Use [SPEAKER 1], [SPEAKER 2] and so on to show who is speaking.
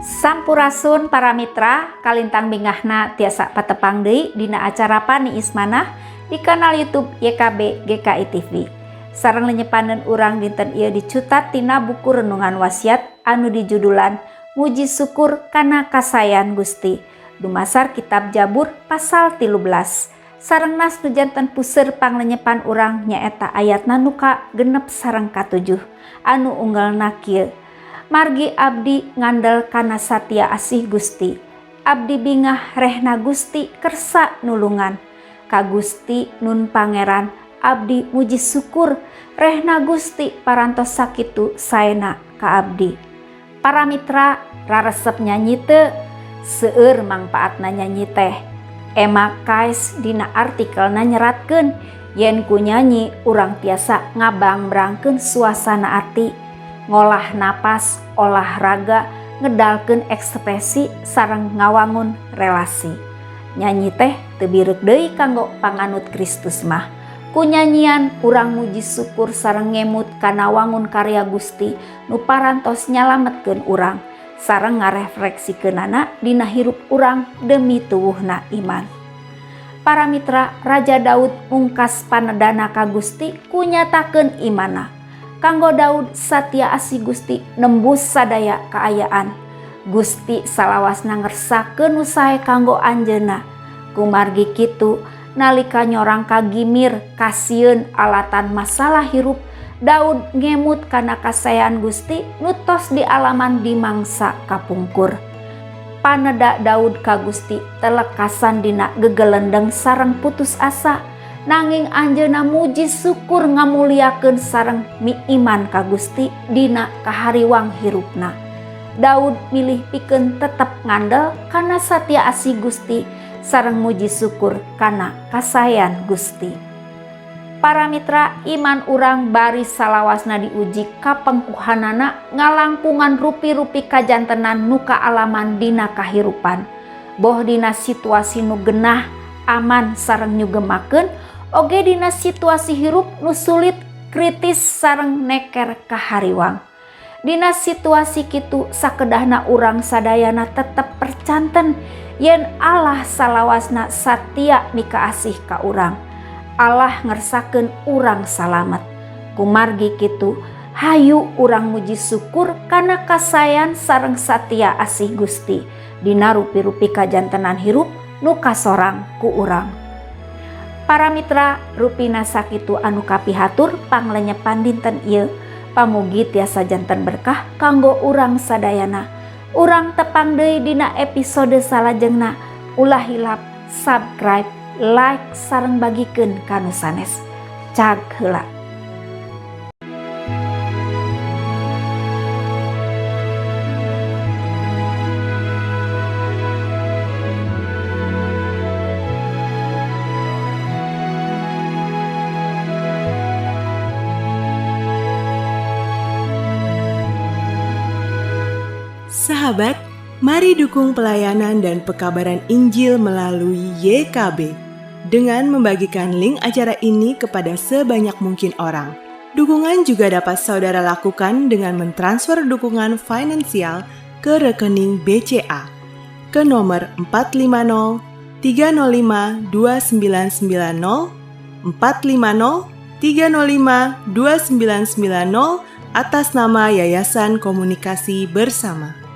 [SPEAKER 1] Sampurasun para mitra, kalintang bingahna tiasa patepang deui dina acara Pani Ismanah di kanal YouTube YKB GKI TV. Sareng lenyepaneun urang dinten ieu dicutat tina buku renungan wasiat anu dijudulan Muji Syukur Kana Kasayan Gusti. Dumasar kitab Jabur pasal 13. Sareng nas nu janten puseur panglenyepan urang nyaeta ayatna nu ka-6 sareng ka-7 anu unggalna kieu. Margi abdi ngandel kana satia asih Gusti. Abdi bingah rehna Gusti kersa nulungan. Ka Gusti nun pangeran abdi muji syukur rehna Gusti parantos sakitu saena ka abdi. Para mitra raresep nyanyi teu seueur mangpaatna nyanyi teh. Emma Kais dina artikelna nyeratkeun yen ku nyanyi urang tiasa ngabang-brangkeun suasana ati, ngolah napas, olahraga, ngedalkeun ekspresi sareng ngawangun relasi. Nyanyi teh teu birek deui kanggo panganut Kristus mah. Ku nyanyian urang muji syukur sareng ngemut kana wangun karya Gusti nu parantos nyalametkeun urang sareng ngarefleksikeunana dina hirup urang demi tuwuhna iman. Para mitra, Raja Daud mungkas panedana ka Gusti ku nyatakeun imanna. Kanggo Daud satia asih Gusti nembus sadaya kaayaan. Gusti salawasna ngersakeun usahe kanggo anjeunna. Kumargi kitu nalika nyorang ka gimir kasieun alatan masalah hirup, Daud ngemut kana kasayan Gusti nu tos dialaman di mangsa kapungkur. Paneda Daud ka Gusti telekasan dina gegelendeng sareng putus asa. Nanging anjeunna muji syukur ngamuliakeun sareng iman ka Gusti dina kahariwang hirupna. Daud milih pikeun tetep ngandel kana satia asih Gusti sareng muji syukur kana kasayan Gusti. Para mitra, iman urang bari salawasna diuji kapengkuhanana ngalangkungan rupi-rupi kajantenan nu kaalaman dina kahirupan. Boh dina situasi nu genah, aman sareng nyugemakeun, oge dina situasi hirup nu sulit, kritis sareng neker kahariwang. Dina situasi kitu sakedahna urang sadayana tetep percanten yen Allah salawasna satia mikaasih ka urang. Allah ngersakeun urang salamet. Kumargi kitu hayu urang muji syukur kana kasayan sareng satia asih Gusti dina rupi-rupi kajantenan hirup nu kasorang ku urang. Para mitra, rupina sakitu anu kapihatur panglenyepan dinten ieu. Pamugi tiasa janten berkah kanggo urang sadayana. Urang tepang deui dina episode salajengna. Ulah hilap subscribe, like sareng bagikeun kanu sanes. Cag heula.
[SPEAKER 2] Sahabat, mari dukung pelayanan dan pekabaran Injil melalui YKB dengan membagikan link acara ini kepada sebanyak mungkin orang. Dukungan juga dapat saudara lakukan dengan mentransfer dukungan finansial ke rekening BCA ke nomor 450 305 2990 450 305 2990 atas nama Yayasan Komunikasi Bersama.